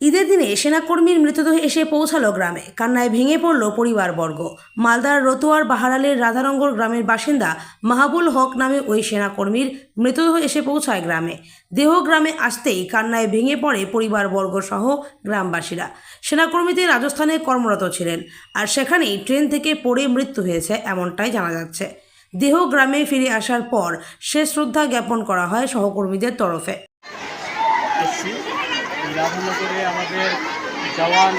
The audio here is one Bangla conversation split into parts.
ঈদের দিনে সেনাকর্মীর মৃতদেহ এসে পৌঁছালো গ্রামে। কান্নায় ভেঙে পড়ল পরিবারবর্গ। মালদার রতুয়ার বাহারালের রাধানগর গ্রামের বাসিন্দা মাহাবুল হক নামে ওই সেনাকর্মীর মৃতদেহ এসে পৌঁছায় গ্রামে। দেহ গ্রামে আসতেই কান্নায় ভেঙে পড়ে পরিবারবর্গ সহ গ্রামবাসীরা। সেনাকর্মীতে রাজস্থানে কর্মরত ছিলেন, আর সেখানেই ট্রেন থেকে পড়ে মৃত্যু হয়েছে এমনটাই জানা যাচ্ছে। দেহ গ্রামে ফিরে আসার পর শেষ শ্রদ্ধা জ্ঞাপন করা হয় সহকর্মীদের তরফে। এসছি রাধানগরে আমাদের জওয়ান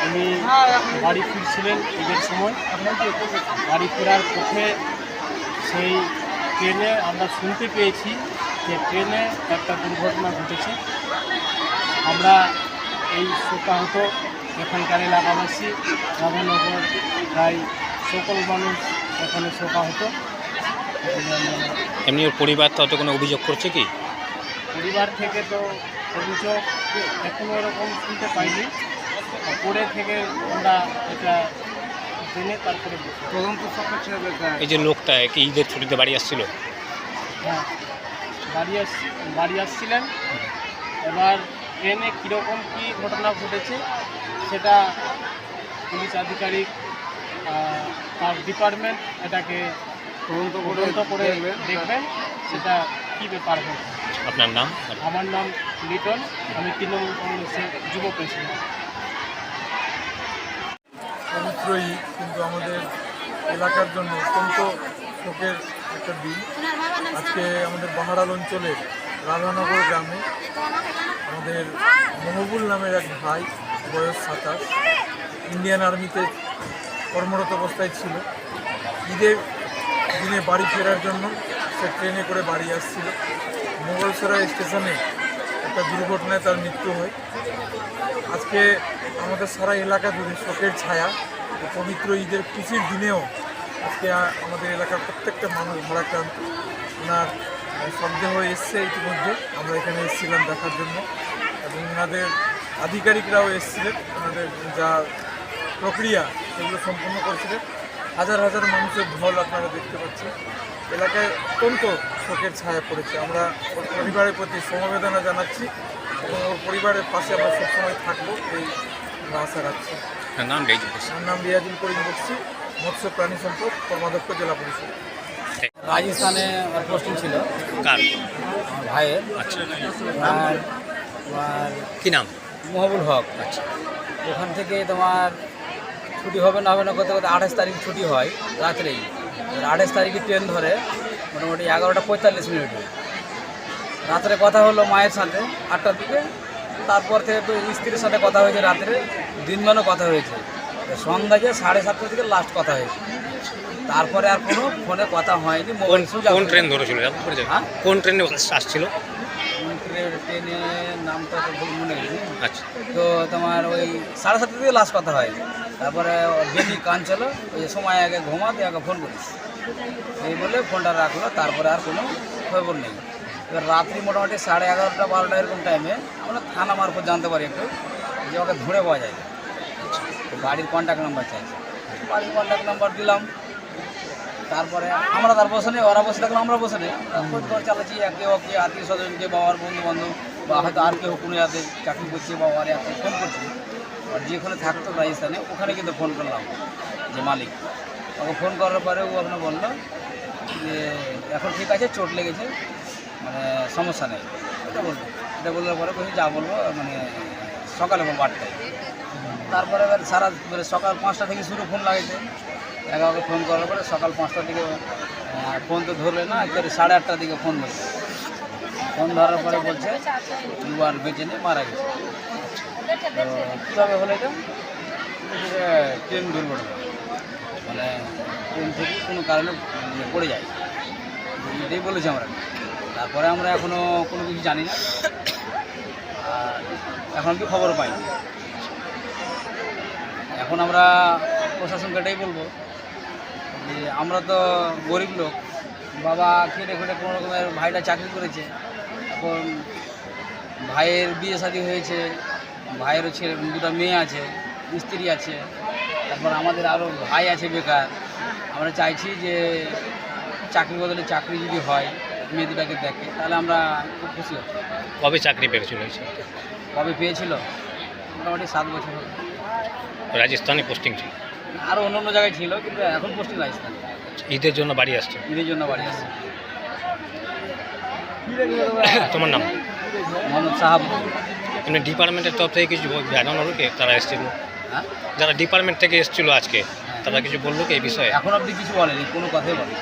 উনি বাড়ি ফিরছিলেন ঈদের সময়। বাড়ি ফেরার পথে সেই ট্রেনে আমরা শুনতে পেয়েছি যে ট্রেনে একটা দুর্ঘটনা ঘটেছে। আমরা এই শোকাহত এখানকার এলাকাবাসী রাধানগর প্রায় সকল মানুষ এখানে শোকাহত। এমনি ওর পরিবার তো কোনো অভিযোগ করছে কি? পরিবার থেকে তো অভিযোগ এখনও এরকম শুনতে পাইনি। পরে থেকে আমরা এটা জেনে তারপরে তদন্ত সাপেক্ষে এই যে লোকটা কি ঈদের ছুটিতে বাড়ি আসছিল? হ্যাঁ, বাড়ি আসছিলেন। এবার ট্রেনে কীরকম কী ঘটনা ঘটেছে সেটা পুলিশ আধিকারিক তার ডিপার্টমেন্ট এটাকে তদন্ত করে দেখবেন সেটা কী ব্যাপার হবে। আপনার নাম? আমার নাম লিটন, আমি তৃণমূল কংগ্রেসের যুব প্রেসিডেন্ট। পবিত্র ঈদ কিন্তু আমাদের এলাকার জন্য অত্যন্ত শোকের একটা দিন। আজকে আমাদের বাহারাল অঞ্চলের রাধানগর গ্রামে আমাদের মহবুল নামের এক ভাই, বয়স 27, ইন্ডিয়ান আর্মিতে কর্মরত অবস্থায় ছিল। ঈদের দিনে বাড়ি ফেরার জন্য সে ট্রেনে করে বাড়ি আসছিল। মোগলসরাই স্টেশনে একটা দুর্ঘটনায় তার মৃত্যু হয়। আজকে আমাদের সারা এলাকা জুড়ে শোকের ছায়া। পবিত্র ঈদের খুশির দিনেও আজকে আমাদের এলাকার প্রত্যেকটা মানুষ ভারাক্রান্ত। ওনার সন্দেহ এসছে ইতিমধ্যে, আমরা এখানে এসেছিলাম দেখার জন্য, এবং ওনাদের আধিকারিকরাও এসেছিলেন। ওনাদের যা প্রক্রিয়া সেগুলো সম্পন্ন করছিলেন। হাজার হাজার মানুষের ঢল আপনারা দেখতে পাচ্ছেন। এলাকায় অত্যন্ত শোকের ছায়া পড়েছে। আমরা ওর পরিবারের প্রতি সমবেদনা জানাচ্ছি এবং ওর পরিবারের পাশে আমরা সবসময় থাকবো এই আমরা আশা রাখছি। আপনার নাম? আমার নাম রিয়াজুল করিম বক্সি, মৎস্য প্রাণী সম্পদ কর্মাধ্যক্ষ, জেলা পরিষদ। রাজস্থানে পোস্টিং ছিল কার? আমার ভাইয়ের। আচ্ছা, আর কি নাম? মহবুল হক। আচ্ছা, ওখান থেকে তোমার ছুটি হবে না করতে করতে 28 তারিখ ছুটি হয় রাত্রেই। 28 তারিখে ট্রেন ধরে মোটামুটি 11:45 রাত্রে কথা হলো মায়ের সাথে 8টার দিকে। তারপর থেকে তো স্ত্রীর সাথে কথা হয়েছে রাত্রে, দিনমানও কথা হয়েছে। সন্ধ্যায় 7:30 থেকে লাস্ট কথা হয়েছে। তারপরে আর কোনো ফোনে কথা হয়নি। মোবাইল কোন ট্রেন ধরেছিল? হ্যাঁ, কোন ট্রেনে আসছিল? ট্রেনের নামটা তো ভুল মনে নেই। আচ্ছা, তো তোমার ওই 7:30 থেকে লাস্ট কথা হয়। তারপরে বেবি কাঁদছিল, ওই সময় আগে ঘুমাতে আগে ফোন করিস এই বলে ফোনটা রাখলো। তারপরে আর কোনো খবর নেই। এবার রাত্রি মোটামুটি 11:30-12টা এরকম টাইমে আমরা থানা মারফত জানতে পারি একটু যে ওকে ধরে পাওয়া যায়। তো গাড়ির কন্ট্যাক্ট নাম্বার চাইছে, গাড়ির কন্ট্যাক্ট নাম্বার দিলাম। তারপরে আমরা তার বসে নেই, ওরা বসে থাকলে আমরা বসে নেই, খোঁজ খবর চালাচ্ছি একে ওকে, আত্মীয় স্বজনকে, বাবার বন্ধু বান্ধব, বা হয়তো আর কেউ কোনো যাতে চাকরি করছে বা আর এত ফোন করছি। আর যেখানে থাকতো রাজস্থানে ওখানে কিন্তু ফোন করলাম যে মালিক, ওকে ফোন করার পরে ও আপনার বললো যে এখন ঠিক আছে, চোট লেগেছে, মানে সমস্যা নেই। এটা বলার পরে বলছি যা বলবো মানে সকালে বলবো 8টায়। তারপরে এবার সারা মানে সকাল 5টা থেকে শুরু ফোন লাগাইছে। এগারোকে ফোন করার পরে সকাল 5টার দিকে ফোন তো ধরলে না, 8:30টার দিকে ফোন ধরছে। ফোন ধরার পরে বলছে দুবার বেঁচে নিয়ে মারা গেছে। তো কীভাবে হলো এটা? ট্রেন দুর্ঘটনা, মানে ট্রেন থেকে কোনো কারণে পড়ে যায়, এটাই বলেছি আমরা। তারপরে আমরা এখনও কোনো কিছু জানি না, আর এখন কি খবর পাইনি। এখন আমরা প্রশাসনকে এটাই বলবো যে আমরা তো গরিব লোক, বাবা খেটে খেটে কোনো রকমের ভাইটা চাকরি করেছে, এখন ভাইয়ের বিয়ে শাদী হয়েছে, ভাইয়েরও ছেলে 2টা মেয়ে আছে, স্ত্রী আছে, তারপর আমাদের আরও ভাই আছে বেকার। আমরা চাইছি যে চাকরি বদলে চাকরি যদি হয়, মেয়ে দুটাকে দেখে, তাহলে আমরা খুব খুশি হব। কবে চাকরি পেয়েছিল? কবে পেয়েছিল মোটামুটি 7 বছর হলো। রাজস্থানে পোস্টিং ছিল, আরও অন্য অন্য জায়গায় ছিল, কিন্তু এখন পোস্টিং রাজস্থান। ঈদের জন্য বাড়ি আসছে। ঈদের জন্য বাড়ি আসছে। তোমার নাম? মোহাম্মদ সাহাব। এমনি ডিপার্টমেন্টের তরফ থেকে কিছু জানানো হলো কি তারা এসেছিল? হ্যাঁ, যারা ডিপার্টমেন্ট থেকে এসেছিল আজকে তারা কিছু বললো কি এই বিষয়ে? এখন অবধি কিছু বলেনি, কোনো কথাই বলেনি।